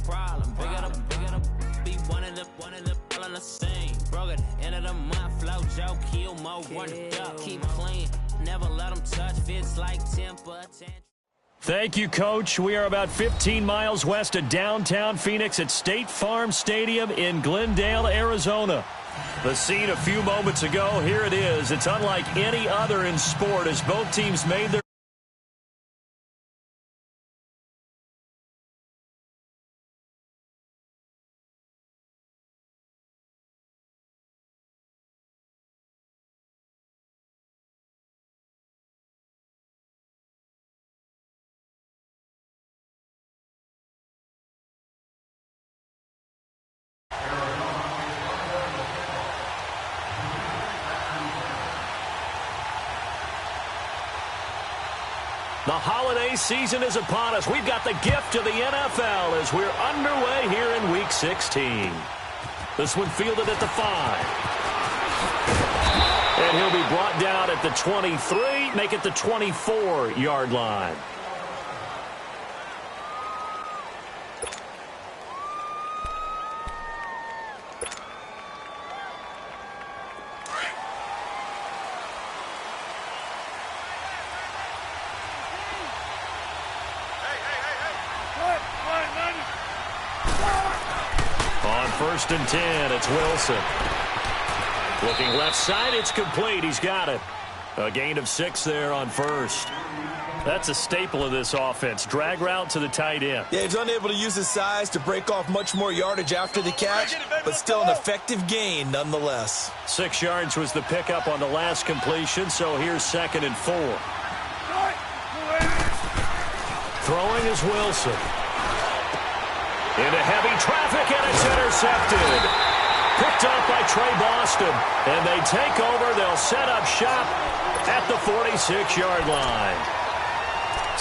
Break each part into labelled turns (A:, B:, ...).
A: problem. Bigger the be one of the all in the same. Broke it, end of the month, flow, Joe, kill, mo, run it up, keep clean. Never let them touch, fits like temper.
B: Thank you, Coach. We are about 15 miles west of downtown Phoenix at State Farm Stadium in Glendale, Arizona. The scene a few moments ago, here it is. It's unlike any other in sport as both teams made their The holiday season is upon us. We've got the gift of the NFL as we're underway here in Week 16. This one fielded at the 5. And he'll be brought down at the 23, make it the 24-yard line. First and 10, it's Wilson. Looking left side, it's complete. He's got it. A gain of 6 there on first. That's a staple of this offense. Drag route to the tight end.
C: Yeah, he's unable to use his size to break off much more yardage after the catch, but still an effective gain nonetheless.
B: 6 yards was the pickup on the last completion, so here's 2nd and 4. Throwing is Wilson. Into heavy traffic, and it's intercepted. Picked up by Trey Boston. And they take over. They'll set up shop at the 46-yard line.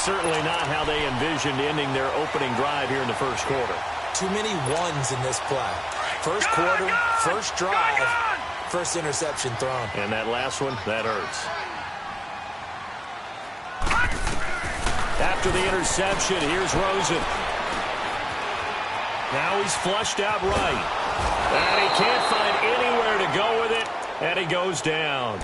B: Certainly not how they envisioned ending their opening drive here in the first quarter.
C: Too many ones in this play. First quarter, first drive, first interception thrown.
B: And that last one, that hurts. After the interception, here's Rosen. Now he's flushed out right. And he can't find anywhere to go with it, and he goes down.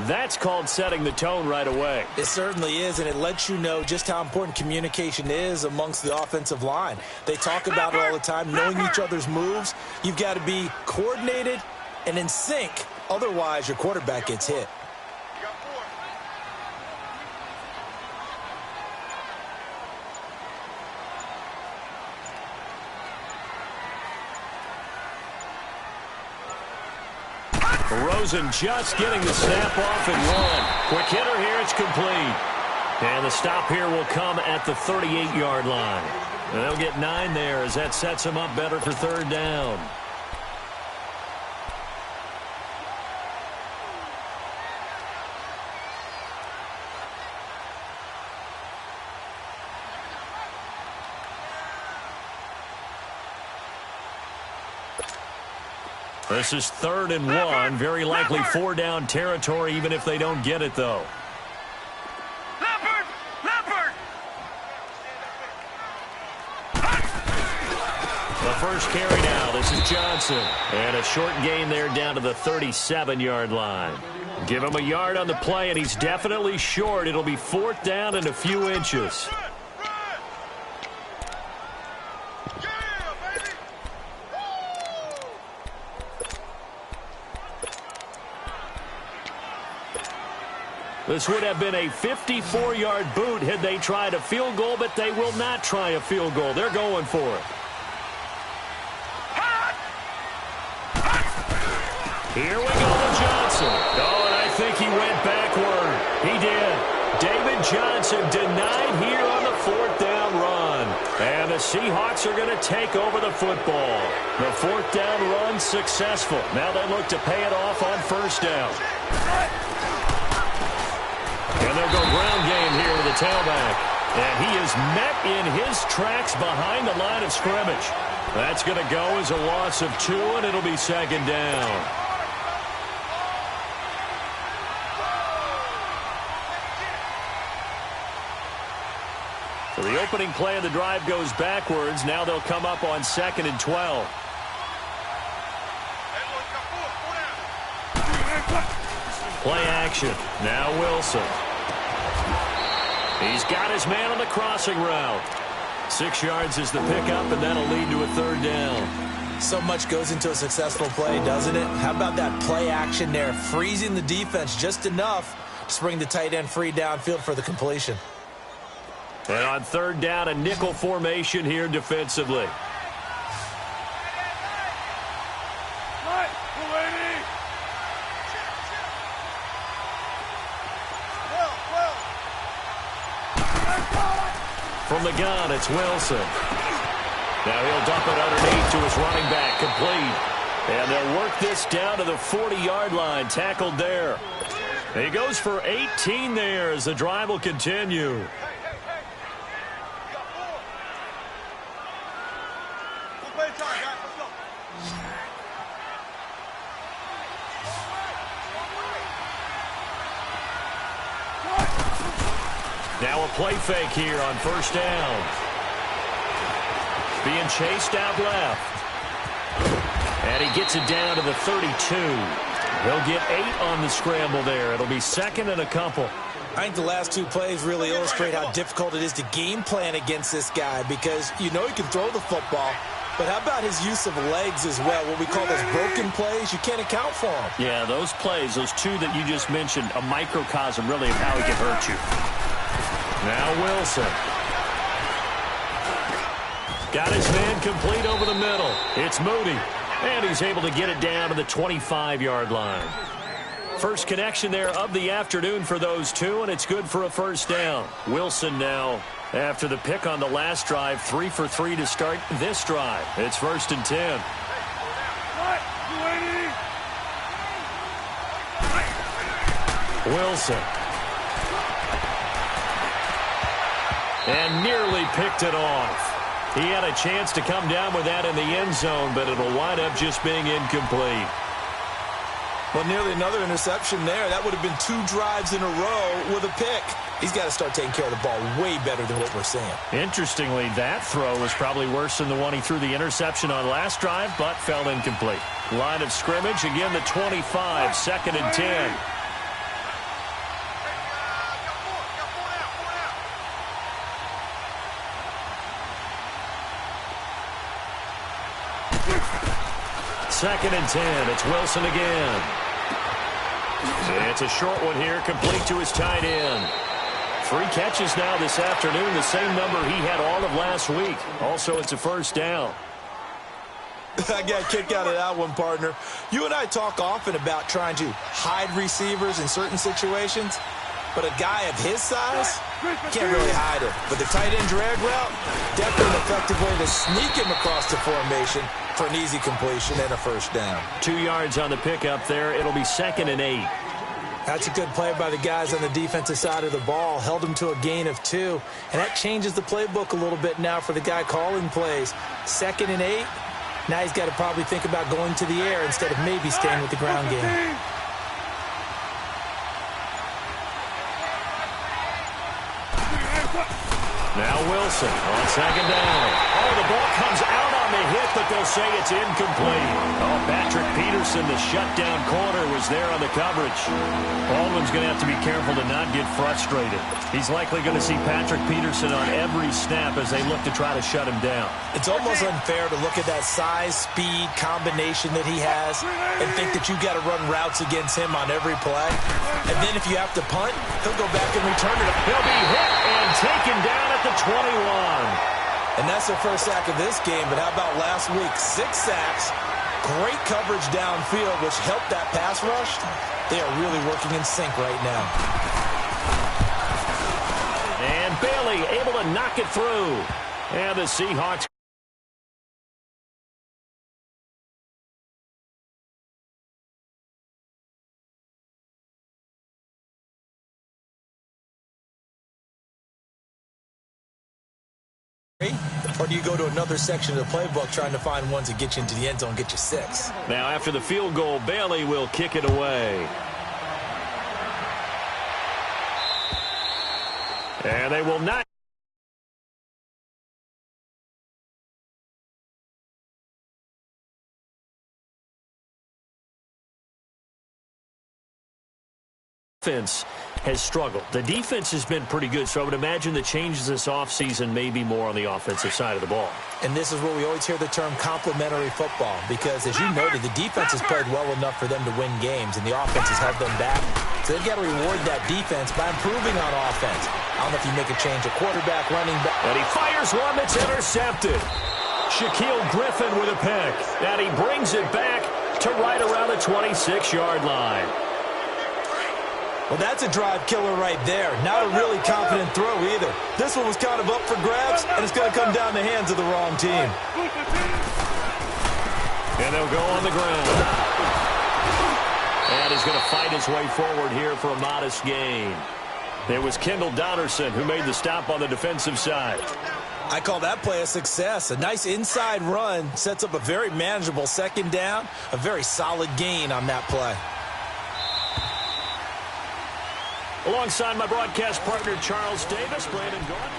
B: That's called setting the tone right away.
C: It certainly is, and it lets you know just how important communication is amongst the offensive line. They talk about it all the time, knowing each other's moves. You've got to be coordinated and in sync. Otherwise, your quarterback gets hit.
B: Rosen just getting the snap off and one. Quick hitter here, it's complete. And the stop here will come at the 38-yard line. And they'll get 9 there as that sets them up better for 3rd down. This is 3rd and 1. Very likely 4-down territory, even if they don't get it, though. The first carry now. This is Johnson. And a short gain there down to the 37-yard line. Give him a yard on the play, and he's definitely short. It'll be 4th down and a few inches. This would have been a 54-yard boot had they tried a field goal, but they will not try a field goal. They're going for it. Here we go to Johnson. Oh, and I think he went backward. He did. David Johnson denied here on the 4th down run. And the Seahawks are going to take over the football. The 4th down run successful. Now they look to pay it off on 1st down. And they'll go ground game here with the tailback. And he is met in his tracks behind the line of scrimmage. That's going to go as a loss of 2, and it'll be 2nd down. So the opening opening play of the drive goes backwards. Now they'll come up on 2nd and 12. Play action. Now Wilson. He's got his man on the crossing route. 6 yards is the pickup, and that'll lead to a 3rd down.
C: So much goes into a successful play, doesn't it? How about that play action there, freezing the defense just enough to bring the tight end free downfield for the completion.
B: And on 3rd down, a nickel formation here defensively. From the gun, it's Wilson. Now he'll dump it underneath to his running back, complete. And they'll work this down to the 40-yard line, tackled there. He goes for 18 there as the drive will continue. Now a play fake here on 1st down. Being chased out left. And he gets it down to the 32. He'll get 8 on the scramble there. It'll be 2nd and a couple.
C: I think the last 2 plays really illustrate how difficult it is to game plan against this guy because you know he can throw the football, but how about his use of legs as well? What we call those broken plays, you can't account for them.
B: Yeah, those plays, those 2 that you just mentioned, a microcosm really of how he can hurt you. Now Wilson. Got his man complete over the middle. It's Moody. And he's able to get it down to the 25-yard line. First connection there of the afternoon for those 2, and it's good for a 1st down. Wilson now, after the pick on the last drive, 3 for 3 to start this drive. It's 1st and 10. Wilson. And nearly picked it off. He had a chance to come down with that in the end zone, but it'll wind up just being incomplete.
C: Well, nearly another interception there. That would have been 2 drives in a row with a pick. He's got to start taking care of the ball way better than what we're seeing. Interestingly, that throw was probably worse than the one he threw the interception on last drive, but fell incomplete. Line of scrimmage, again the 25, 2nd and 10. Second and 10. It's Wilson again. It's a short one here, complete to his tight end. 3 catches now this afternoon, the same number he had all of last week. Also, it's a 1st down. I got a kick out of that one, partner. You and I talk often about trying to hide receivers in certain situations, but a guy of his size can't really hide him. But the tight end drag route, definitely an effective way to sneak him across the formation for an easy completion and a 1st down. 2 yards on the pickup there. It'll be 2nd and 8. That's a good play by the guys on the defensive side of the ball. Held him to a gain of 2. And that changes the playbook a little bit now for the guy calling plays. 2nd and 8. Now he's got to probably think about going to the air instead of maybe staying with the ground game. Now Wilson on 2nd down. Oh, the ball comes out on the hit, but they'll say it's incomplete. Oh, Patrick Peterson, the shutdown corner, was there on the coverage. Baldwin's going to have to be careful to not get frustrated. He's likely going to see Patrick Peterson on every snap as they look to try to shut him down. It's almost unfair to look at that size, speed, combination that he has and think that you've got to run routes against him on every play. And then if you have to punt, he'll go back and return it. He'll be hit and taken down at the 21. And that's the first sack of this game, but how about last week? 6 sacks, great coverage downfield, which helped that pass rush. They are really working in sync right now. And Bailey able to knock it through. And the Seahawks or do you go to another section of the playbook trying to find ones that get you into the end zone and get you 6? Now, after the field goal, Bailey will kick it away. And they will not.
B: offense has struggled. The defense has been pretty good, so I would imagine the changes this offseason may be more on the offensive side of the ball.
C: And this is where we always hear the term complementary football, because as you noted, the defense has played well enough for them to win games, and the offense has held them back. So they've got to reward that defense by improving on offense. I don't know if you make a change at quarterback, running back.
B: And he fires one that's intercepted. Shaquille Griffin with a pick. And he brings it back to right around the 26-yard line.
C: Well, that's a drive killer right there. Not a really confident throw either. This one was kind of up for grabs, and it's going to come down the hands of the wrong team.
B: And they'll go on the ground. And he's going to fight his way forward here for a modest gain. It was Kendall Donnerson who made the stop on the defensive side.
C: I call that play a success. A nice inside run sets up a very manageable second down, a very solid gain on that play.
B: Alongside my broadcast partner, Charles Davis, Brandon Gordon.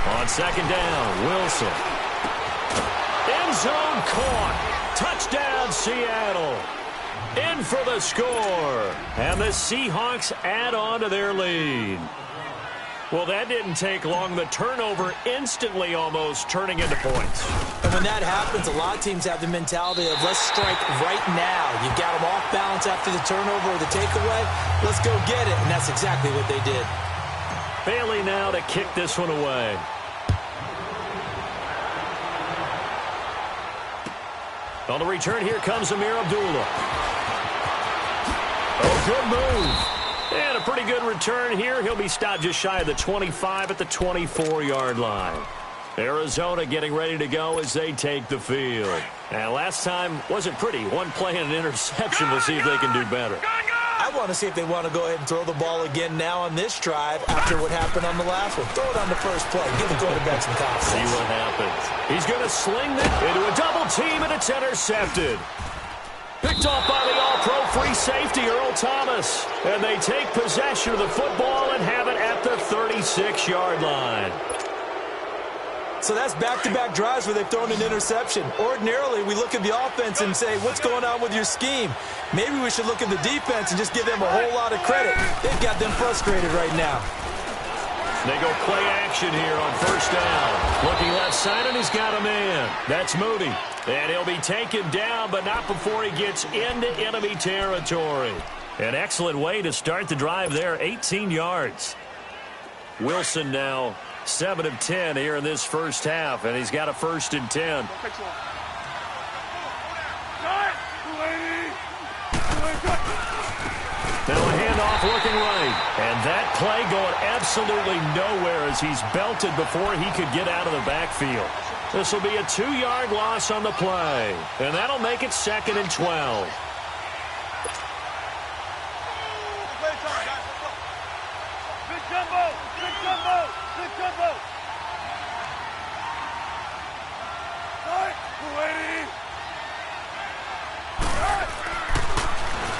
B: On second down, Wilson. End zone caught. Touchdown, Seattle. In for the score. And the Seahawks add on to their lead. Well, that didn't take long. The turnover instantly almost turning into points.
C: And when that happens, a lot of teams have the mentality of let's strike right now. You've got them off balance after the turnover or the takeaway. Let's go get it. And that's exactly what they did.
B: Bailey now to kick this one away. On the return, here comes Amir Abdullah. Oh, good move. And a pretty good return here. He'll be stopped just shy of the 25 at the 24-yard line. Arizona getting ready to go as they take the field. And last time wasn't pretty. One play and an interception. We'll see if they can do better.
C: I want to see if they want to go ahead and throw the ball again now on this drive after what happened on the last one. Throw it on the first play. Give the quarterback some confidence.
B: See what happens. He's going to sling it into a double team, and it's intercepted. Picked off by the all-pro free safety, Earl Thomas. And they take possession of the football and have it at the 36-yard line.
C: So that's back-to-back drives where they've thrown an interception. Ordinarily, we look at the offense and say, what's going on with your scheme? Maybe we should look at the defense and just give them a whole lot of credit. They've got them frustrated right now.
B: They go play action here on first down. Looking left side, and he's got a man. That's Moody. And he'll be taken down, but not before he gets into enemy territory. An excellent way to start the drive there, 18 yards. Wilson now 7 of 10 here in this first half, and he's got a 1st and 10. Now a handoff looking right. And that play going absolutely nowhere as he's belted before he could get out of the backfield. This will be a 2-yard loss on the play. And that'll make it 2nd and 12.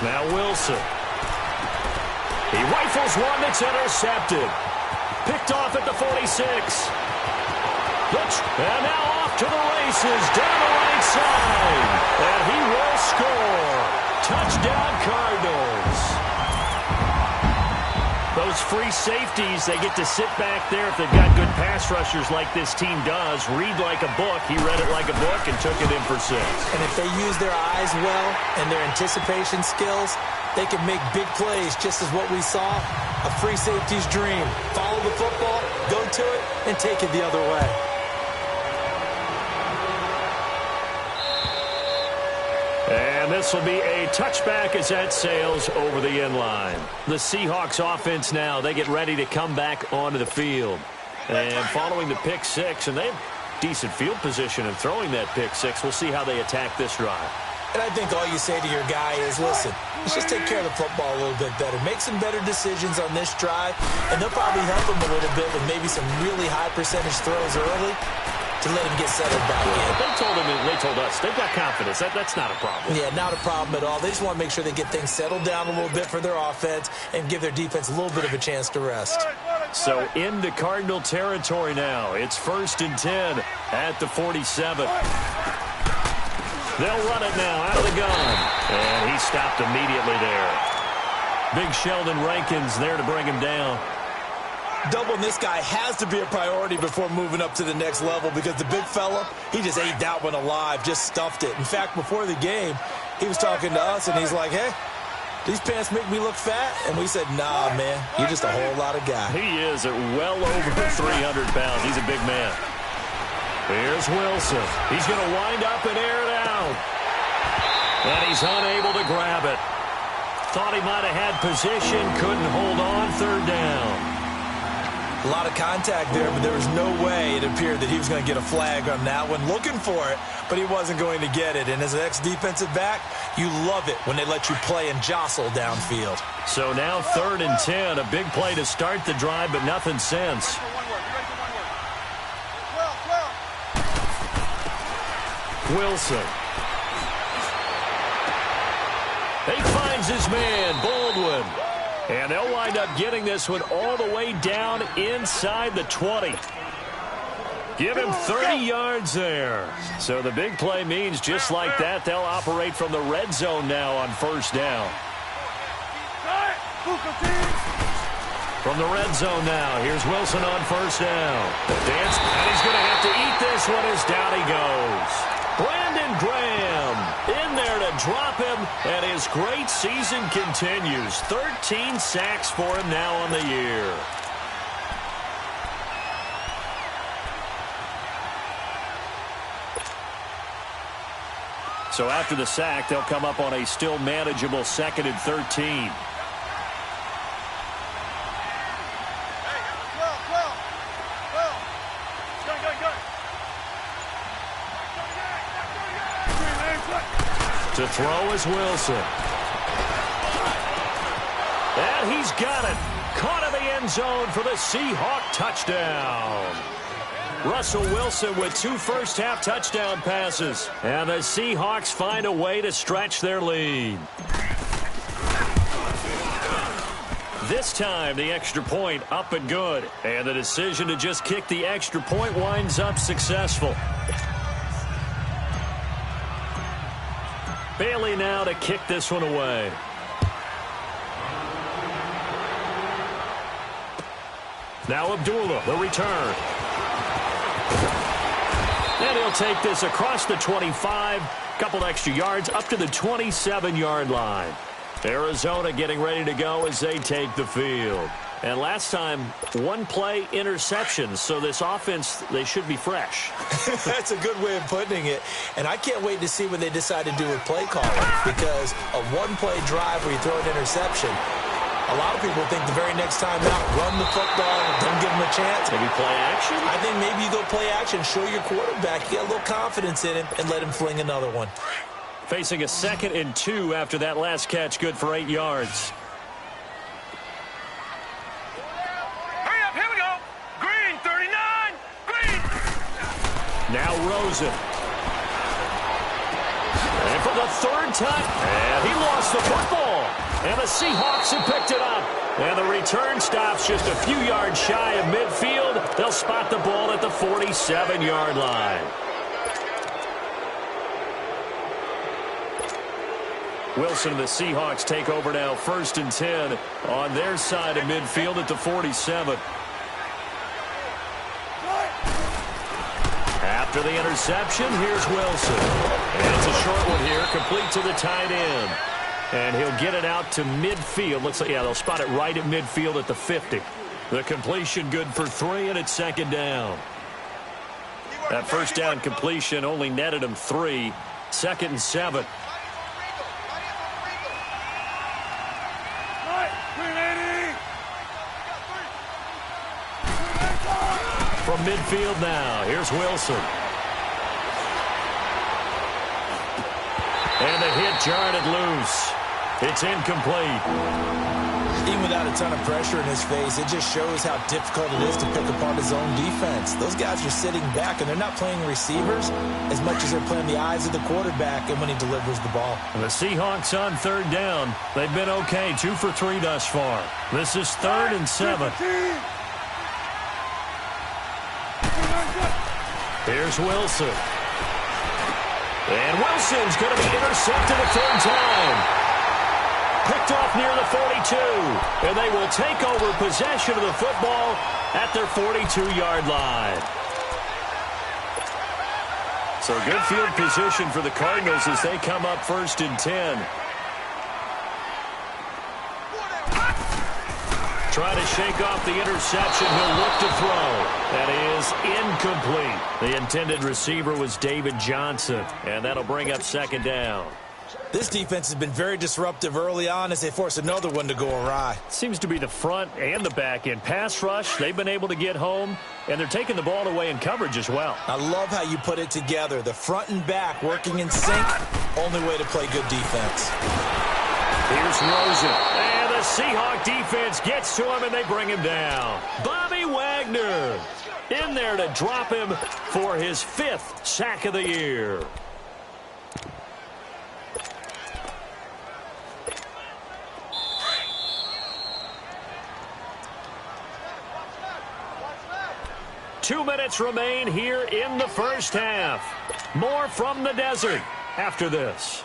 B: Now Wilson. He rifles one that's intercepted. Picked off at the 46. And now off to the races down the right side. And he will score. Touchdown Cardinals. Those free safeties, they get to sit back there if they've got good pass rushers like this team does. Read like a book. He read it like a book and took it in for 6.
C: And if they use their eyes well and their anticipation skills, they can make big plays, just as what we saw, a free safety's dream. Follow the football, go to it, and take it the other way.
B: And this will be a touchback as that sails over the end line. The Seahawks offense now, they get ready to come back onto the field. And following the pick 6, and they have decent field position in throwing that pick 6. We'll see how they attack this drive.
C: And I think all you say to your guy is, listen, let's just take care of the football a little bit better. Make some better decisions on this drive, and they'll probably help him a little bit with maybe some really high percentage throws early. to let him get settled back in.
B: They told us they've got confidence. That's not a problem.
C: Yeah, not a problem at all. They just want to make sure they get things settled down a little bit for their offense and give their defense a little bit of a chance to rest.
B: So into Cardinal territory now. It's 1st and 10 at the 47. They'll run it now out of the gun. And he stopped immediately there. Big Sheldon Rankins there to bring him down.
C: Doubling this guy has to be a priority before moving up to the next level because the big fella, he just ate that one alive, just stuffed it. In fact, before the game, he was talking to us, and he's like, hey, these pants make me look fat? And we said, nah, man, you're just a whole lot of guy.
B: He is at well over 300 pounds. He's a big man. Here's Wilson. He's going to wind up and air it out. And he's unable to grab it. Thought he might have had position, couldn't hold on, 3rd down.
C: A lot of contact there, but there was no way it appeared that he was going to get a flag on that one. Looking for it, but he wasn't going to get it. And as an ex-defensive back, you love it when they let you play and jostle downfield.
B: So now 3rd and 10, a big play to start the drive, but nothing since. Wilson. He finds his man, Baldwin. And they'll wind up getting this one all the way down inside the 20. Give him 30 yards there. So the big play means just like that, they'll operate from the red zone now on 1st down. From the red zone now, here's Wilson on 1st down. Dance, and he's going to have to eat this one as down he goes. Brandon Graham in there to drop him, and his great season continues. 13 sacks for him now on the year. So after the sack, they'll come up on a still manageable 2nd and 13. To throw is Wilson. And he's got it. Caught in the end zone for the Seahawk touchdown. Russell Wilson with 2 first-half touchdown passes. And the Seahawks find a way to stretch their lead. This time, the extra point up and good. And the decision to just kick the extra point winds up successful. Bailey now to kick this one away. Now Abdullah, the return. And he'll take this across the 25, couple extra yards up to the 27-yard line. Arizona getting ready to go as they take the field. And last time, 1-play interceptions, so this offense, they should be fresh.
C: That's a good way of putting it. And I can't wait to see what they decide to do with play calling, because a 1-play drive where you throw an interception, a lot of people think the very next time out, run the football, don't give them a chance.
B: Maybe play action?
C: I think maybe you go play action, show your quarterback, you got a little confidence in him, and let him fling another one.
B: Facing a 2nd and 2 after that last catch, good for 8 yards. Now Rosen. And for the 3rd time, and he lost the football. And the Seahawks have picked it up. And the return stops just a few yards shy of midfield. They'll spot the ball at the 47-yard line. Wilson and the Seahawks take over now, 1st and 10 on their side of midfield at the 47. After the interception, here's Wilson. And it's a short one here, complete to the tight end. And he'll get it out to midfield. Looks like, yeah, they'll spot it right at midfield at the 50. The completion good for 3, and it's 2nd down. That 1st down completion only netted him 3. 2nd and 7. From midfield now, here's Wilson. And the hit jarred it loose. It's incomplete.
C: Even without a ton of pressure in his face, it just shows how difficult it is to pick apart his own defense. Those guys are sitting back, and they're not playing receivers as much as they're playing the eyes of the quarterback and when he delivers the ball.
B: And the Seahawks on third down. They've been okay, 2 for 3 thus far. This is 3rd and 7. Here's Wilson. And Wilson's going to be intercepted a third time. Picked off near the 42. And they will take over possession of the football at their 42-yard line. So good field position for the Cardinals as they come up 1st and 10. Try to shake off the interception. He'll look to throw. That is incomplete. The intended receiver was David Johnson, and that'll bring up 2nd down.
C: This defense has been very disruptive early on as they force another one to go awry.
B: Seems to be the front and the back end. Pass rush, they've been able to get home, and they're taking the ball away in coverage as well.
C: I love how you put it together. The front and back working in sync, only way to play good defense.
B: Here's Rosen. And the Seahawk defense gets to him, and they bring him down. Bobby Wagner in there to drop him for his 5th sack of the year. Two minutes remain here in the first half. More from the desert after this.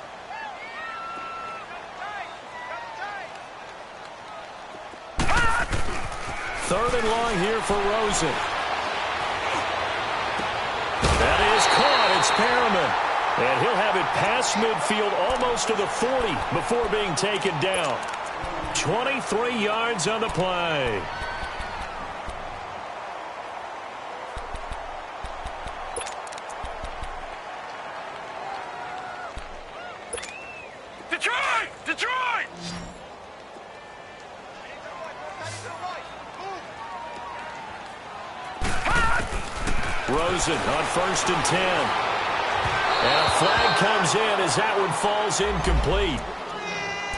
B: Third and long here for Rosen. That is caught. It's Perriman. And he'll have it past midfield almost to the 40 before being taken down. 23 yards on the play.
D: Detroit!
B: Rosen on 1st and 10. And a flag comes in as that one falls incomplete.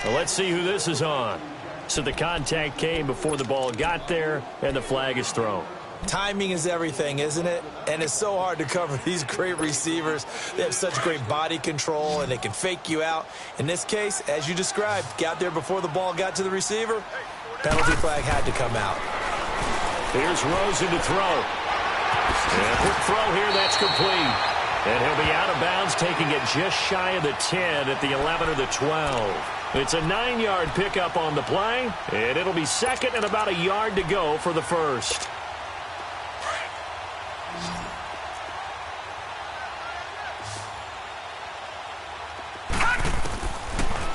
B: Well, let's see who this is on. So the contact came before the ball got there, and the flag is thrown.
C: Timing is everything, isn't it? And it's so hard to cover these great receivers. They have such great body control, and they can fake you out. In this case, as you described, got there before the ball got to the receiver. Penalty flag had to come out.
B: Here's Rosen to throw. And a quick throw here, that's complete. And he'll be out of bounds, taking it just shy of the 10 at the 11 or the 12. It's a 9-yard pickup on the play, and it'll be 2nd and about a yard to go for the 1st.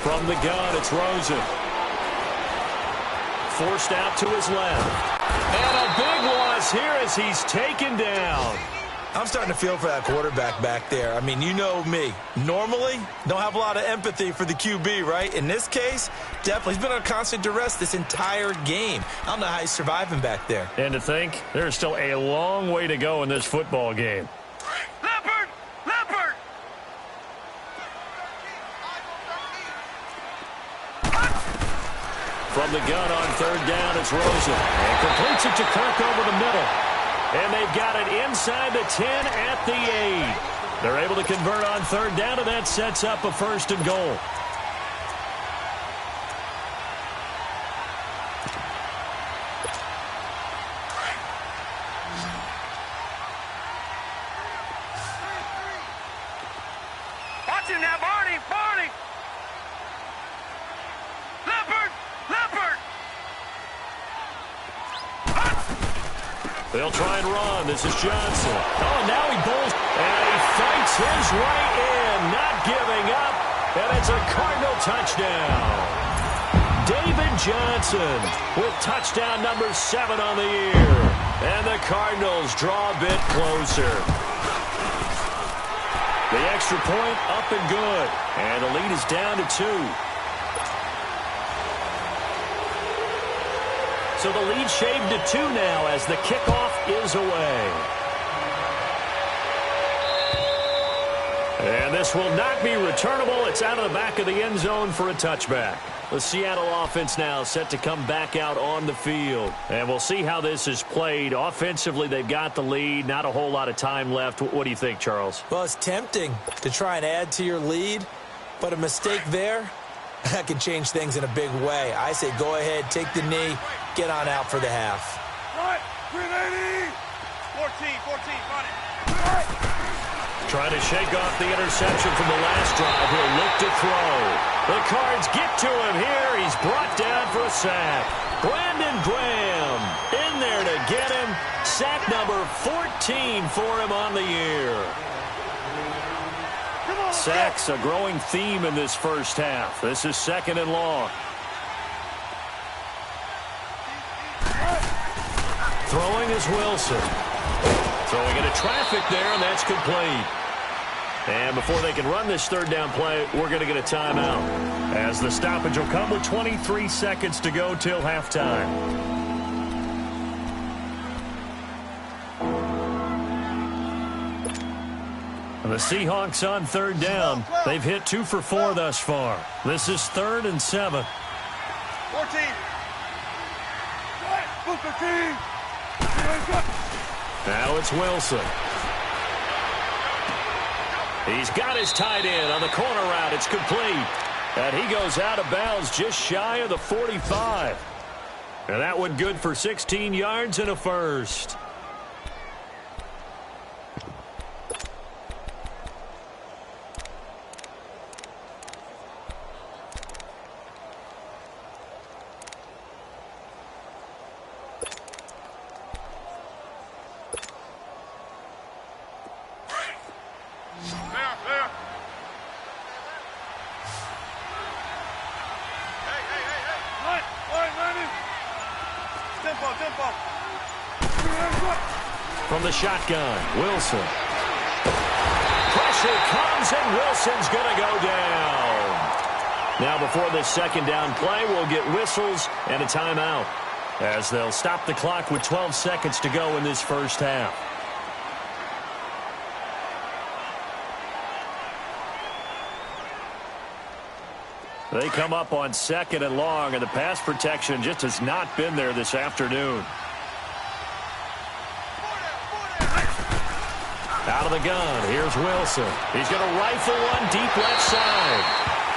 B: From the gun, it's Rosen. Forced out to his left. And a big loss here as he's taken down.
C: I'm starting to feel for that quarterback back there. I mean, you know me. Normally, don't have a lot of empathy for the QB, right? In this case, definitely. He's been under constant duress this entire game. I don't know how he's surviving back there.
B: And to think, there's still a long way to go in this football game.
D: Leopard! Leopard!
B: From the gun on 3rd down, it's Rosen. And completes it to Kirk over the middle. And they've got it inside the 10 at the 8. They're able to convert on 3rd down, and that sets up a 1st and goal.
D: Watch him now, Barney! Barney! Leopard! Leopard!
B: They'll try and run. This is Johnson. Oh, now he bowls. And he fights his way in, not giving up. And it's a Cardinal touchdown. David Johnson with touchdown number 7 on the year. And the Cardinals draw a bit closer. The extra point up and good. And the lead is down to 2. So the lead shaved to 2 now as the kickoff is away. And this will not be returnable. It's out of the back of the end zone for a touchback. The Seattle offense now set to come back out on the field. And we'll see how this is played. Offensively, they've got the lead. Not a whole lot of time left. What do you think, Charles?
C: Well, it's tempting to try and add to your lead, but a mistake there, that can change things in a big way. I say go ahead, take the knee, get on out for the half.
D: Right, 380. 14, run it.
B: Trying to shake off the interception from the last drive. He'll look to throw. The Cards get to him here. He's brought down for a sack. Brandon Graham in there to get him. Sack number 14 for him on the year. Sacks a growing theme in this first half. This is 2nd and long. Throwing is Wilson. Throwing into traffic there, and that's complete. And before they can run this 3rd down play, we're going to get a timeout, as the stoppage will come with 23 seconds to go till halftime. The Seahawks on 3rd down. They've hit 2 for 4 thus far. This is 3rd and 7.
D: 14.
B: Now it's Wilson. He's got his tight end on the corner route. It's complete. And he goes out of bounds just shy of the 45. And that one good for 16 yards and a first. From the shotgun, Wilson. Pressure comes, and Wilson's going to go down. Now, before this 2nd down play, we'll get whistles and a timeout, as they'll stop the clock with 12 seconds to go in this first half. They come up on 2nd and long, and the pass protection just has not been there this afternoon. Out of the gun, here's Wilson. He's going to rifle one deep left side.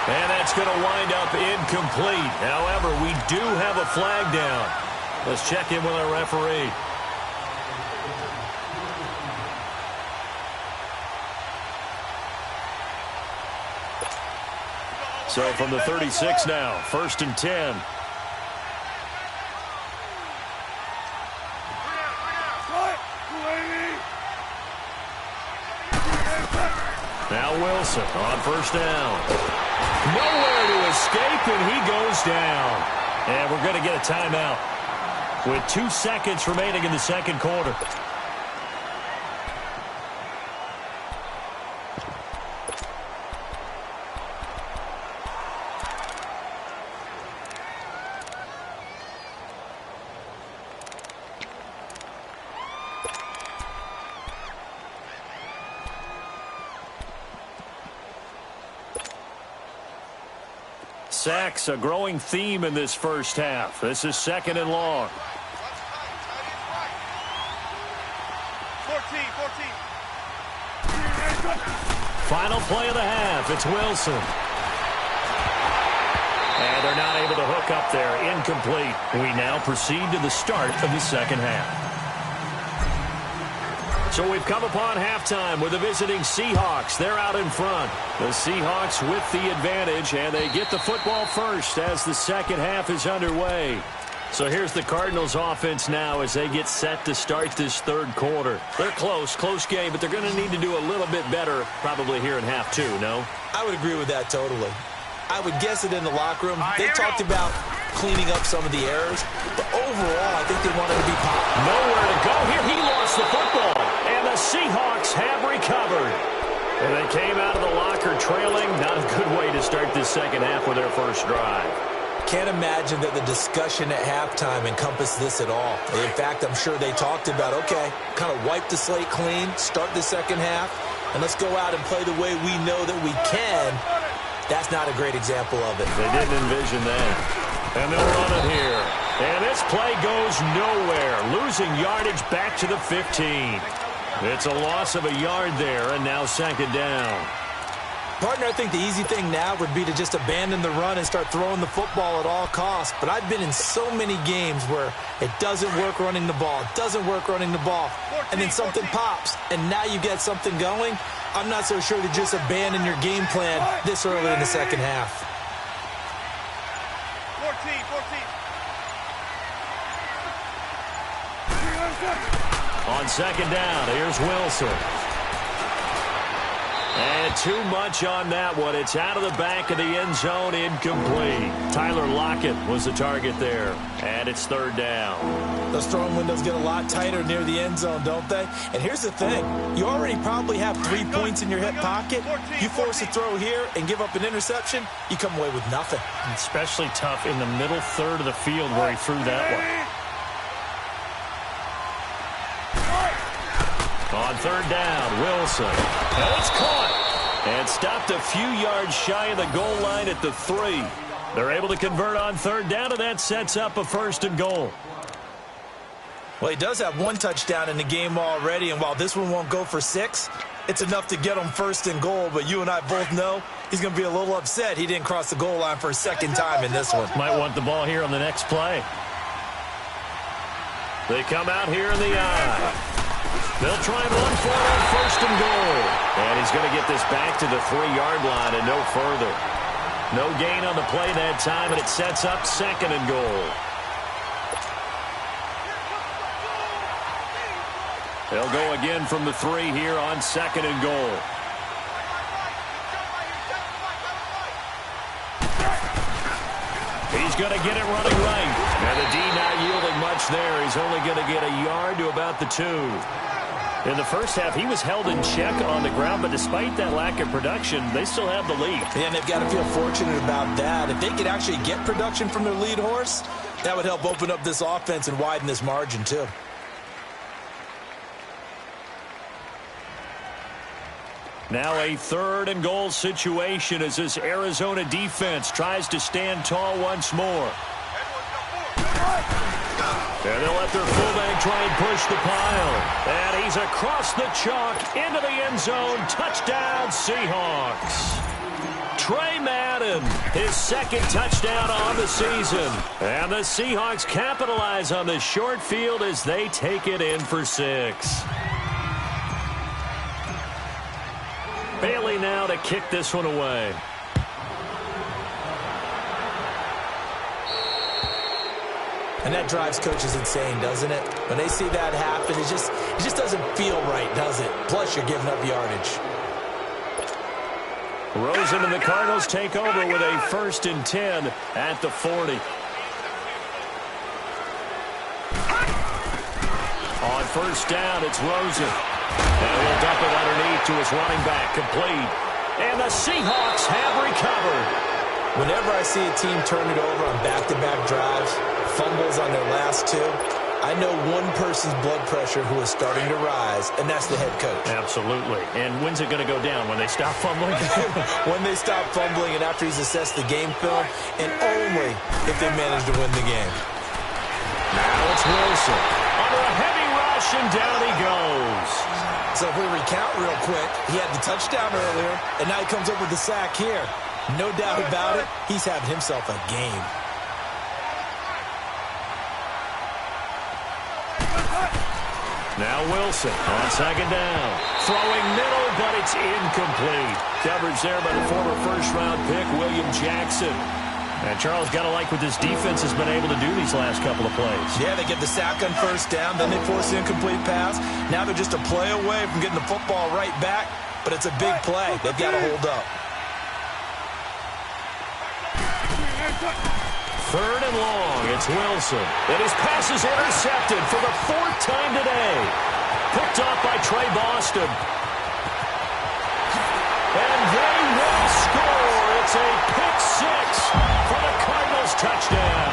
B: And that's going to wind up incomplete. However, we do have a flag down. Let's check in with our referee. So from the 36 now, 1st and 10. Now Wilson on 1st down. Nowhere to escape, and he goes down. And we're going to get a timeout with 2 seconds remaining in the 2nd quarter. Sacks a growing theme in this first half. This is 2nd and long.
D: 14.
B: Final play of the half. It's Wilson. And they're not able to hook up there. Incomplete. We now proceed to the start of the 2nd half. So we've come upon halftime with the visiting Seahawks. They're out in front. The Seahawks with the advantage, and they get the football first as the 2nd half is underway. So here's the Cardinals offense now as they get set to start this 3rd quarter. They're close game, but they're going to need to do a little bit better probably here in half 2, no?
C: I would agree with that totally. I would guess it in the locker room. They talked about cleaning up some of the errors, but overall, I think they wanted to be positive.
B: Nowhere to go here. He lost the football, and the Seahawks have recovered. And they came out of the locker trailing. Not a good way to start this 2nd half with their first drive.
C: Can't imagine that the discussion at halftime encompassed this at all. In fact, I'm sure they talked about, okay, kind of wipe the slate clean, start the 2nd half, and let's go out and play the way we know that we can That's not a great example of it.
B: They didn't envision that. And they'll run it here. And this play goes nowhere. Losing yardage back to the 15. It's a loss of a yard there, and now second down.
C: Partner, I think the easy thing now would be to just abandon the run and start throwing the football at all costs. But I've been in so many games where it doesn't work running the ball, and then something pops, and now you get something going. I'm not so sure to just abandon your game plan this early in the second half.
D: 14.
B: On second down, here's Wilson. And too much on that one. It's out of the back of the end zone, incomplete. Tyler Lockett was the target there. And it's third down.
C: Those throwing windows get a lot tighter near the end zone, don't they? And here's the thing. You already probably have 3 points in your hip pocket. You force a throw here and give up an interception, you come away with nothing.
E: Especially tough in the middle third of the field where he threw that one.
B: On third down, Wilson. And it's caught. And stopped a few yards shy of the goal line at the 3. They're able to convert on third down, and that sets up a first and goal.
C: Well, he does have 1 touchdown in the game already, and while this one won't go for 6, it's enough to get him first and goal. But you and I both know he's going to be a little upset he didn't cross the goal line for a second time in this one.
B: Might want the ball here on the next play. They come out here in the eye. They'll try and run for it on first and goal. And he's going to get this back to the 3-yard line and no further. No gain on the play that time, and it sets up second and goal. They'll go again from the 3 here on second and goal. He's going to get it running right. And the D not yielding much there. He's only going to get a yard to about the 2. In the first half, he was held in check on the ground, but despite that lack of production, they still have the lead.
C: And they've got to feel fortunate about that. If they could actually get production from their lead horse, that would help open up this offense and widen this margin too.
B: Now a third and goal situation as this Arizona defense tries to stand tall once more. And they'll let their fullback try and push the pile. And he's across the chalk into the end zone. Touchdown, Seahawks. Trey Madden, his second touchdown on the season. And the Seahawks capitalize on the short field as they take it in for 6. Bailey now to kick this one away.
C: And that drives coaches insane, doesn't it? When they see that happen, it just doesn't feel right, does it? Plus, you're giving up yardage.
B: Rosen and the Cardinals take over with a 1st and 10 at the 40. On first down, it's Rosen. And he'll dump it underneath to his running back, complete. And the Seahawks have recovered.
C: Whenever I see a team turn it over on back-to-back drives, fumbles on their last 2, I know one person's blood pressure who is starting to rise, and that's the head coach.
B: Absolutely. And when's it going to go down? When they stop fumbling?
C: When they stop fumbling and after he's assessed the game film, and only if they manage to win the game.
B: Now it's Wilson. Under a heavy rush, and down he goes.
C: So if we recount real quick, he had the touchdown earlier, and now he comes up with the sack here. No doubt about it, he's having himself a game.
B: Now Wilson on second down. Throwing middle, but it's incomplete. Coverage there by the former first-round pick, William Jackson. And Charles, got to like what this defense has been able to do these last couple of plays.
C: Yeah, they get the sack on first down, then they force the incomplete pass. Now they're just a play away from getting the football right back, but it's a big play. They've got to hold up.
B: Third and long, it's Wilson. And his pass is intercepted for the 4th time today. Picked off by Trey Boston. And they will score. It's a pick 6 for the Cardinals touchdown.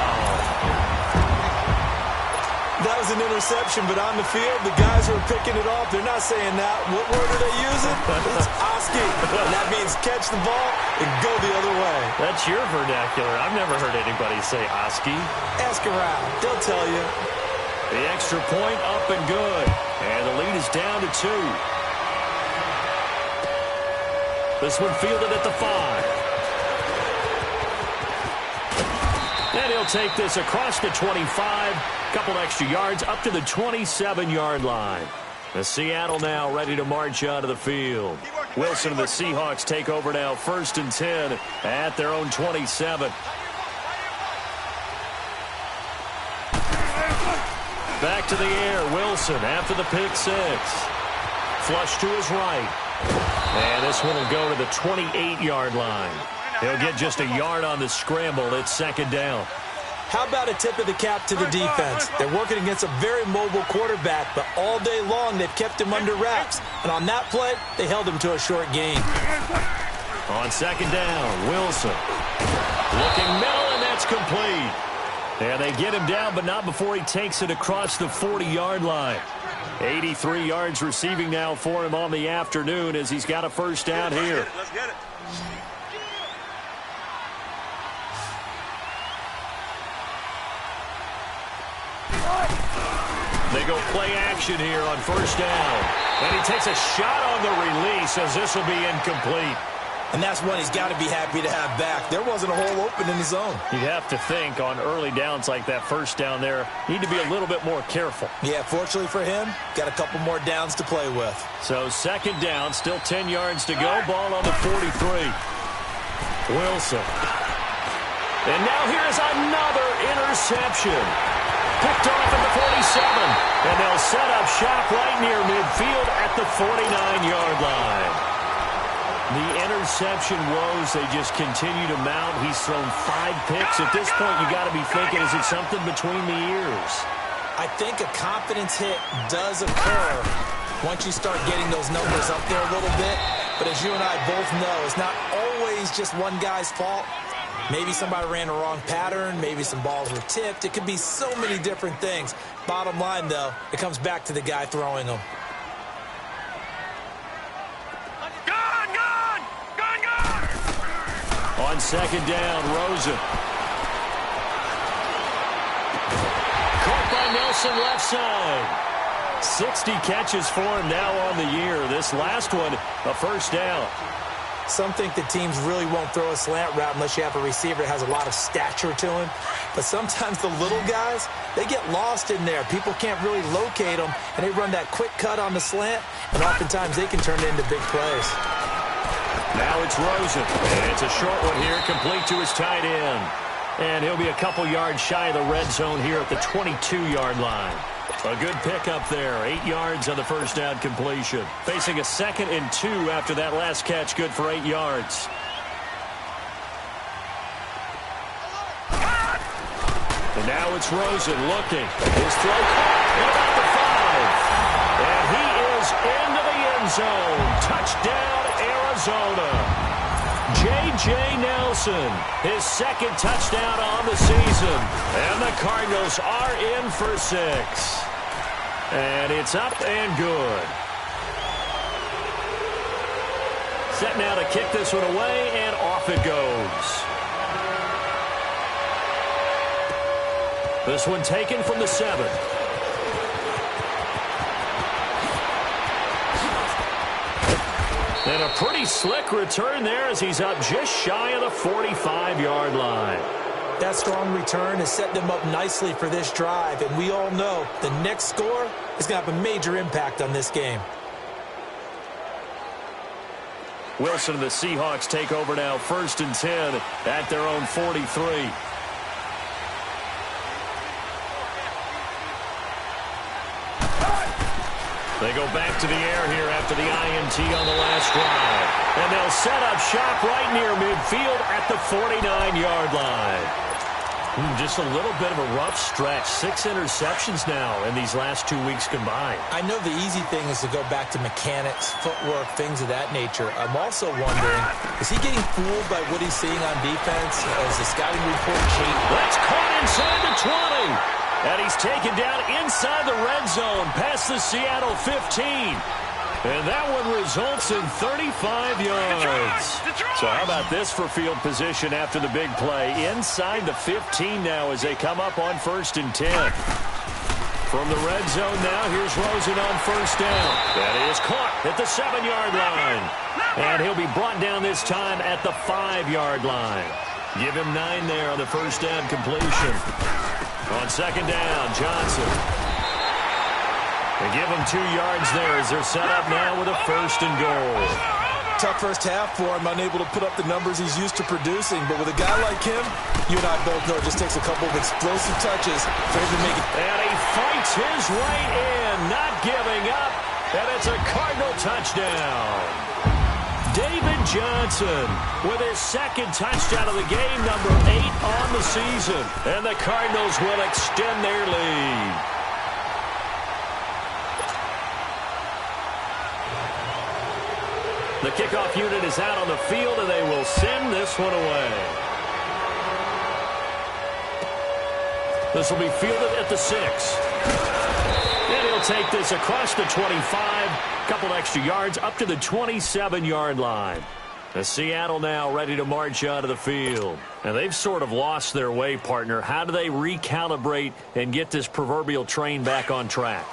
C: That was an interception, but on the field, the guys who are picking it off, they're not saying that. What word are they using? It's Oski. And that means catch the ball and go the other way.
E: That's your vernacular. I've never heard anybody say Oski.
C: Ask around. They'll tell you.
B: The extra point up and good. And the lead is down to 2. This one fielded at the 5. And he'll take this across the 25. Couple extra yards up to the 27-yard line. The Seattle now ready to march onto the field. Wilson and the Seahawks take over now, 1st and 10 at their own 27. Back to the air, Wilson after the pick 6. Flush to his right. And this one will go to the 28-yard line. He'll get just a yard on the scramble. It's 2nd down.
C: How about a tip of the cap to the defense? They're working against a very mobile quarterback, but all day long they've kept him under wraps. And on that play, they held him to a short gain.
B: On 2nd down, Wilson. Looking middle, and that's complete. And they get him down, but not before he takes it across the 40-yard line. 83 yards receiving now for him on the afternoon as he's got a 1st down here.
D: Let's get it.
B: They go play action here on 1st down. And he takes a shot on the release as this will be incomplete.
C: And that's one he's got to be happy to have back. There wasn't a hole open in the zone.
E: You'd have to think on early downs like that 1st down there, need to be a little bit more careful.
C: Yeah, fortunately for him, got a couple more downs to play with.
B: So 2nd down, still 10 yards to go. Ball on the 43. Wilson. And now here's another interception. Picked off at the 47. And they'll set up shop right near midfield at the 49-yard line. The interception woes, they just continue to mount. He's thrown 5 picks. At this point, you got to be thinking, is it something between the ears?
C: I think a confidence hit does occur once you start getting those numbers up there a little bit. But as you and I both know, it's not always just one guy's fault. Maybe somebody ran a wrong pattern. Maybe some balls were tipped. It could be so many different things. Bottom line, though, it comes back to the guy throwing them.
B: On 2nd down, Rosen. Caught by Nelson left side. 60 catches for him now on the year. This last one, a 1st down.
C: Some think that teams really won't throw a slant route unless you have a receiver that has a lot of stature to him. But sometimes the little guys, they get lost in there. People can't really locate them, and they run that quick cut on the slant, and oftentimes they can turn it into big plays.
B: Now it's Rosen, and it's a short one here, complete to his tight end. And he'll be a couple yards shy of the red zone here at the 22-yard line. A good pickup there, 8 yards on the 1st down completion. Facing a 2nd and 2 after that last catch, good for 8 yards. And now it's Rosen looking. His throw caught at about the 5. And he is into the end zone. Touchdown, Arizona. J.J. Nelson, his 2nd touchdown on the season. And the Cardinals are in for 6. And it's up and good. Set now to kick this one away, and off it goes. This one taken from the 7. And a pretty slick return there as he's up just shy of the 45-yard line.
C: That strong return has set them up nicely for this drive, and we all know the next score is going to have a major impact on this game.
B: Wilson and the Seahawks take over now, 1st and 10 at their own 43. They go back to the air here after the INT on the last drive. And they'll set up shop right near midfield at the 49-yard line. Just a little bit of a rough stretch. 6 interceptions now in these last 2 weeks combined.
C: I know the easy thing is to go back to mechanics, footwork, things of that nature. I'm also wondering, is he getting fooled by what he's seeing on defense? Is the scouting report cheap?
B: That's caught inside the 20. And he's taken down inside the red zone past the Seattle 15. And that one results in 35 yards. So how about this for field position after the big play? Inside the 15 now as they come up on 1st and 10. From the red zone now, here's Rosen on 1st down. That is caught at the 7-yard line. And he'll be brought down this time at the 5-yard line. Give him 9 there on the 1st down completion. On 2nd down, Johnson. They give him 2 yards there as they're set up now with a 1st and goal.
C: Tough first half for him, unable to put up the numbers he's used to producing. But with a guy like him, you and I both know it just takes a couple of explosive touches for him to make it.
B: And he fights his way in, not giving up. And it's a Cardinal touchdown. David Johnson with his 2nd touchdown of the game, number 8 on the season. And the Cardinals will extend their lead. The kickoff unit is out on the field, and they will send this one away. This will be fielded at the 6. And he'll take this across the 25. Couple extra yards up to the 27-yard line. The Seattle now ready to march out of the field. And they've sort of lost their way, partner. How do they recalibrate and get this proverbial train back on track?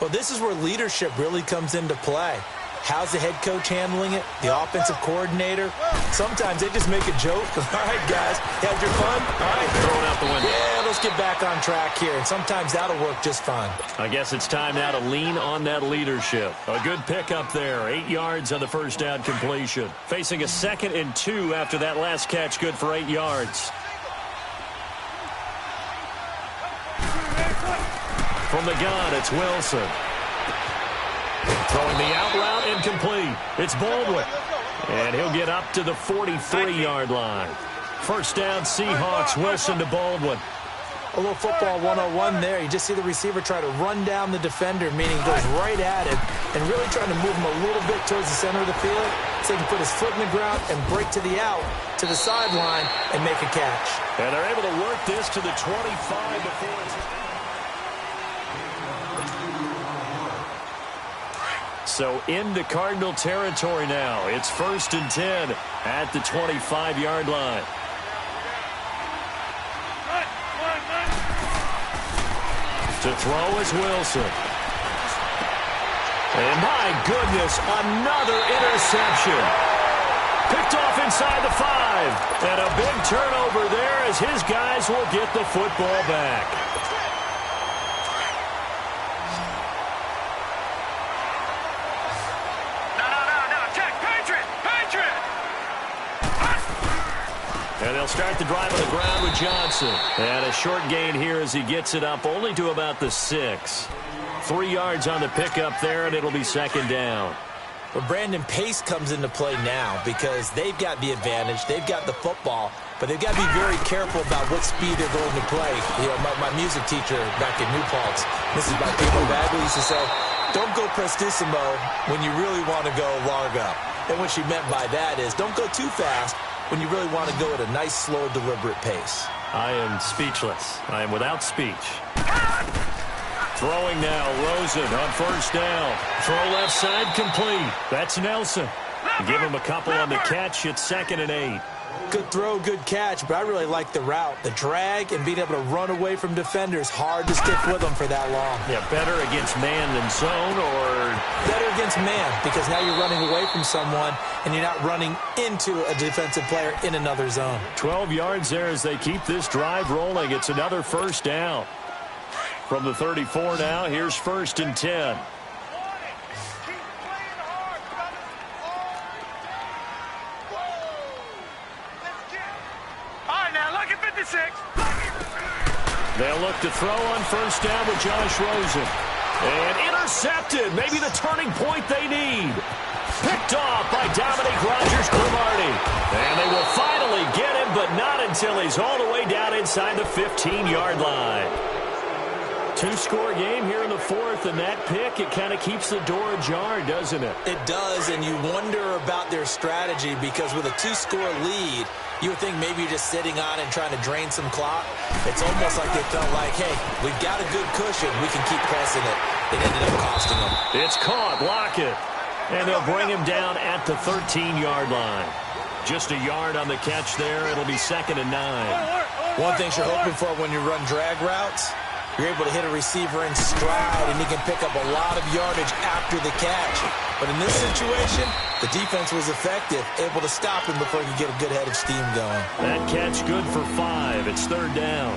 C: Well, this is where leadership really comes into play. How's the head coach handling it? The offensive coordinator? Sometimes they just make a joke. All right, guys, you had your fun? All right.
B: Throw it out the window.
C: Yeah, let's get back on track here. And sometimes that'll work just fine.
B: I guess it's time now to lean on that leadership. A good pickup there. 8 yards on the 1st down completion. Facing a 2nd and 2 after that last catch. Good for 8 yards. From the gun, it's Wilson. Throwing the out route incomplete. It's Baldwin. And he'll get up to the 43-yard line. 1st down, Seahawks. Wilson to Baldwin.
C: A little football 101 there. You just see the receiver try to run down the defender, meaning goes right at him, and really trying to move him a little bit towards the center of the field so he can put his foot in the ground and break to the out, to the sideline, and make a catch.
B: And they're able to work this to the 25 before it's... So into Cardinal territory now. It's 1st and 10 at the 25-yard line. To throw is Wilson. And my goodness, another interception. Picked off inside the 5. And a big turnover there as his guys will get the football back. And they'll start the drive on the ground with Johnson. And a short gain here as he gets it up only to about the 6. 3 yards on the pickup there, and it'll be 2nd down.
C: But Brandon, pace comes into play now because they've got the advantage. They've got the football, but they've got to be very careful about what speed they're going to play. You know, my music teacher back in New Paltz, Mrs. Bagley used to say, don't go prestissimo when you really want to go largo. And what she meant by that is don't go too fast when you really want to go at a nice, slow, deliberate pace.
B: I am speechless. I am without speech. Throwing now, Rosen on 1st down. Throw left side complete. That's Nelson. Give him a couple on the catch. It's 2nd and 8.
C: Good throw, good catch, but I really like the route. The drag and being able to run away from defenders. Hard to stick with them for that long.
B: Yeah, better against man than zone, or...
C: Better against man, because now you're running away from someone and you're not running into a defensive player in another zone.
B: 12 yards there as they keep this drive rolling. It's another 1st down. From the 34 now, here's 1st and 10. They'll look to throw on 1st down with Josh Rosen. And intercepted. Maybe the turning point they need. Picked off by Dominique Rodgers-Cromartie. And they will finally get him, but not until he's all the way down inside the 15-yard line. Two-score game here in the fourth, and that pick, it kind of keeps the door ajar, doesn't it?
C: It does, and you wonder about their strategy because with a two-score lead, you would think maybe you're just sitting on and trying to drain some clock. It's almost like they felt like, hey, we've got a good cushion. We can keep pressing it. It ended up costing them.
B: It's caught. Lockett. And they'll bring him down at the 13-yard line. Just a yard on the catch there. It'll be 2nd and 9.
C: One thing you're hoping for when you run drag routes, you're able to hit a receiver in stride, and he can pick up a lot of yardage after the catch. But in this situation, the defense was effective, able to stop him before he could get a good head of steam going.
B: That catch good for 5. It's 3rd down.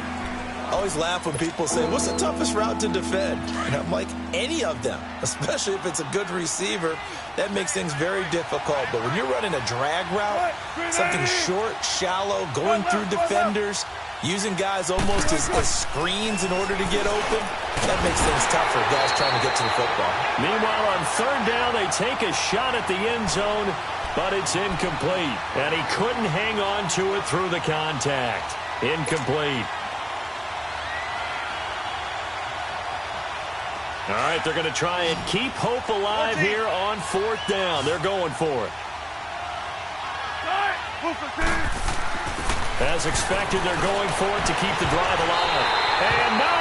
C: I always laugh when people say, what's the toughest route to defend? And I'm like, any of them, especially if it's a good receiver. That makes things very difficult. But when you're running a drag route, something short, shallow, going through defenders, using guys almost as screens in order to get open, that makes things tough for guys trying to get to the football.
B: Meanwhile, on 3rd down, they take a shot at the end zone, but it's incomplete. And he couldn't hang on to it through the contact. Incomplete. All right, they're going to try and keep hope alive here on 4th down. They're going for it. As expected, they're going for it to keep the drive alive. And no,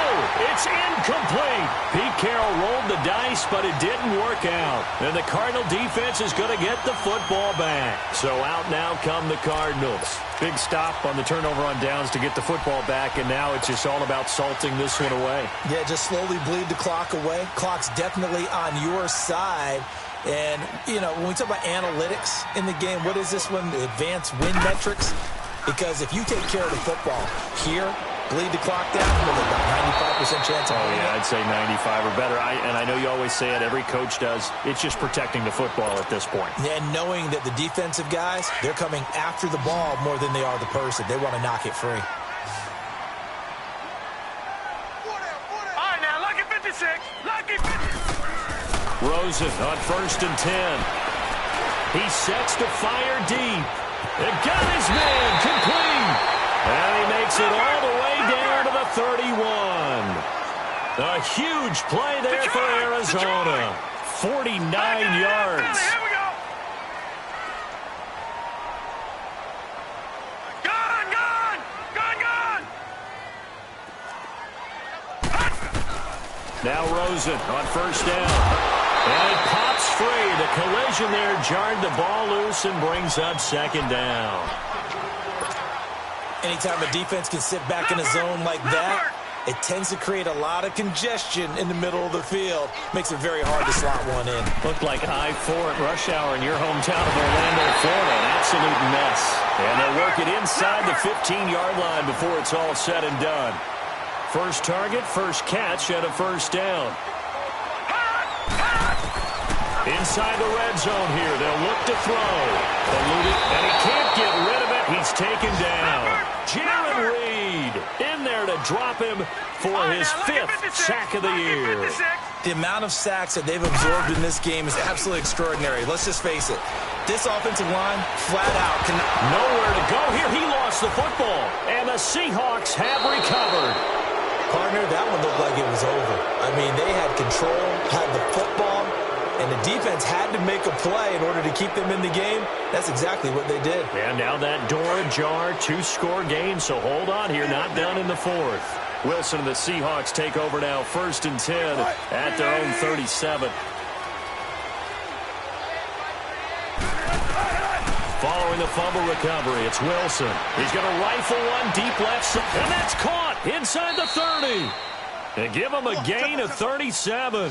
B: it's incomplete. Pete Carroll rolled the dice, but it didn't work out. And the Cardinal defense is going to get the football back. So out now come the Cardinals.
E: Big stop on the turnover on downs to get the football back, and now it's just all about salting this one away.
C: Yeah, just slowly bleed the clock away. Clock's definitely on your side. And, you know, when we talk about analytics in the game, what is this one? The advanced win metrics? Because if you take care of the football here, bleed the clock down, with about 95% chance of winning.
E: Yeah, I'd say 95 or better. And I know you always say it, every coach does. It's just protecting the football at this point.
C: And knowing that the defensive guys, they're coming after the ball more than they are the person. They want to knock it free.
D: All right, now, lucky 56. Lucky 56.
B: Rosen on 1st and 10. He sets to fire deep. And got his man complete. And he makes it all the way down to the 31. A huge play there for Arizona. 49 yards.
D: Here we go. Gone.
B: Now Rosen on 1st down. And it pops free. The collision there jarred the ball loose and brings up 2nd down.
C: Anytime a defense can sit back in a zone like that, it tends to create a lot of congestion in the middle of the field. Makes it very hard to slot one in.
B: Looked like I-4 at rush hour in your hometown of Orlando, Florida. An absolute mess. And they'll work it inside the 15-yard line before it's all said and done. First target, first catch, and a 1st down. Inside the red zone here. They'll look to throw. Eluded, and he can't get rid of it. He's taken down. Jaron Reed in there to drop him for his 5th sack of the year.
C: The amount of sacks that they've absorbed in this game is absolutely extraordinary. Let's just face it. This offensive line, flat out, cannot.
B: Nowhere to go here. He lost the football. And the Seahawks have recovered.
C: Partner, that one looked like it was over. I mean, they had control, had the football, and the defense had to make a play in order to keep them in the game. That's exactly what they did.
B: And now that door ajar, 2-score game, so hold on here, not done in the 4th. Wilson and the Seahawks take over now, 1st and 10 at their own 37. Following the fumble recovery, it's Wilson. He's going to rifle one deep left side, and that's caught inside the 30. And give him a gain of 37.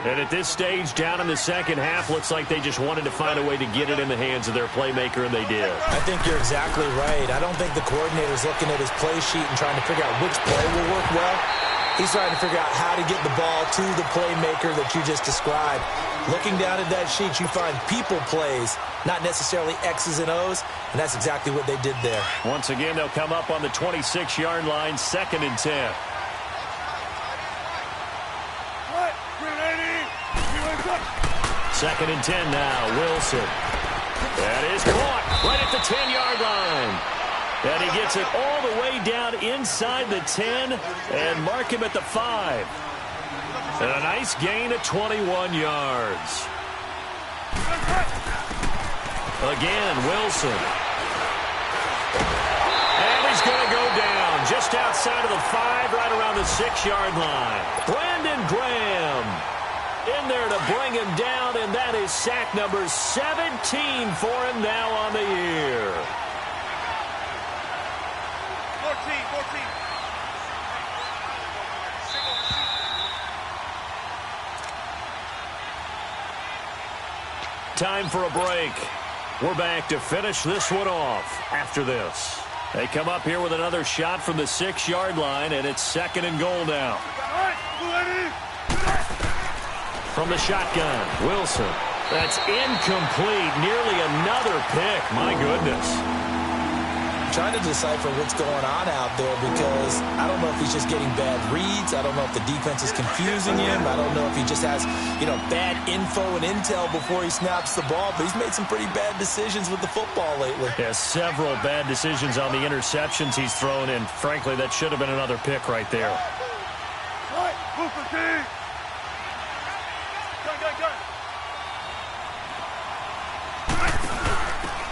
B: And at this stage, down in the second half, looks like they just wanted to find a way to get it in the hands of their playmaker, and they did.
C: I think you're exactly right. I don't think the coordinator's looking at his play sheet and trying to figure out which play will work well. He's trying to figure out how to get the ball to the playmaker that you just described. Looking down at that sheet, you find people plays, not necessarily X's and O's, and that's exactly what they did there.
B: Once again, they'll come up on the 26-yard line, 2nd and 10. Second and 10 now, Wilson. That is caught right at the 10-yard line. And he gets it all the way down inside the 10 and mark him at the 5. And a nice gain of 21 yards. Again, Wilson. And he's going to go down just outside of the 5, right around the 6-yard line. Brandon Graham in there to bring him down, and that is sack number 17 for him now on the year.
D: 14.
B: Time for a break. We're back to finish this one off after this. They come up here with another shot from the 6-yard line, and it's 2nd and goal now. From the shotgun, Wilson. That's incomplete. Nearly another pick. My goodness.
C: Trying to decipher what's going on out there because I don't know if he's just getting bad reads. I don't know if the defense is confusing him. I don't know if he just has, bad info and intel before he snaps the ball. But he's made some pretty bad decisions with the football lately.
B: Yeah, several bad decisions on the interceptions he's thrown, and frankly, that should have been another pick right there.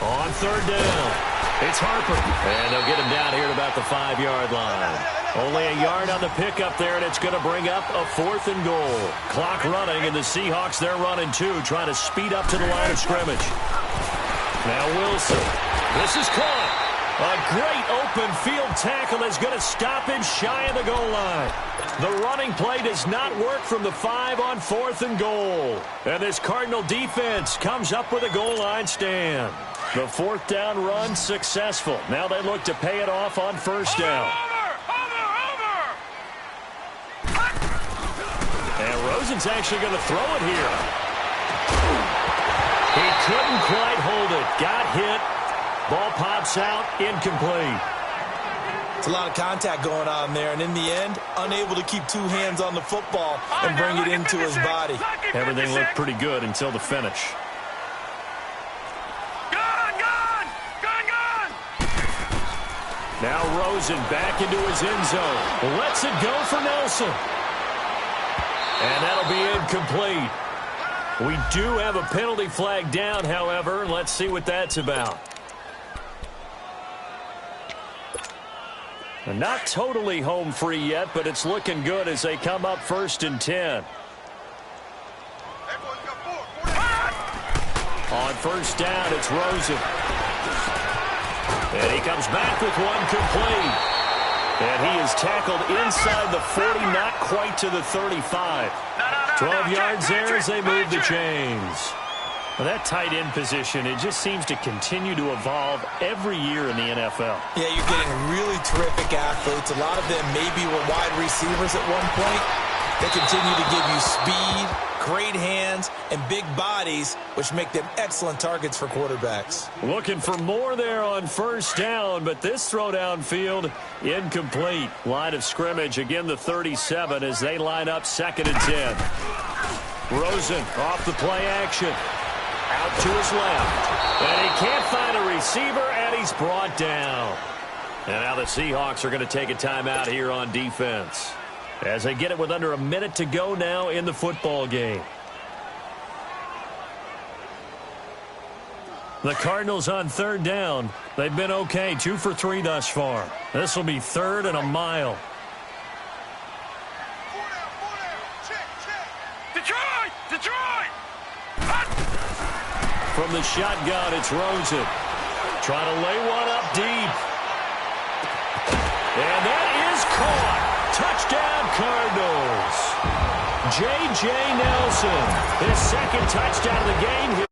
B: On 3rd down. It's Harper, and they'll get him down here at about the 5-yard line. Only a yard on the pickup there, and it's going to bring up a 4th and goal. Clock running, and the Seahawks, they're running too, trying to speed up to the line of scrimmage. Now Wilson. This is caught. A great open field tackle is going to stop him shy of the goal line. The running play does not work from the 5 on 4th and goal. And this Cardinal defense comes up with a goal line stand. The 4th down run successful. Now they look to pay it off on 1st down. And Rosen's actually going to throw it here. He couldn't quite hold it. Got hit. Ball pops out. Incomplete.
C: It's a lot of contact going on there, and in the end, unable to keep 2 hands on the football and bring it into his body.
B: Everything looked pretty good until the finish. Now Rosen back into his end zone. Lets it go for Nelson. And that'll be incomplete. We do have a penalty flag down, however. Let's see what that's about. Not totally home free yet, but it's looking good as they come up 1st and 10. On 1st down, it's Rosen. And he comes back with one complete. And he is tackled inside the 40, not quite to the 35. 12 yards there as they move the chains. Well, that tight end position, it just seems to continue to evolve every year in the NFL.
C: Yeah, you're getting really terrific athletes. A lot of them maybe were wide receivers at one point. They continue to give you speed, great hands, and big bodies, which make them excellent targets for quarterbacks.
B: Looking for more there on 1st down, but this throw downfield, incomplete. Line of scrimmage, again the 37 as they line up 2nd and 10. Rosen off the play action. Out to his left. And he can't find a receiver, and he's brought down. And now the Seahawks are going to take a timeout here on defense, as they get it with under a minute to go now in the football game. The Cardinals on 3rd down. They've been okay, 2 for 3 thus far. This will be 3rd and a mile. From the shotgun, it's Rosen. Trying to lay one up deep. And that is caught. Touchdown, Cardinals. J.J. Nelson, his 2nd touchdown of the game.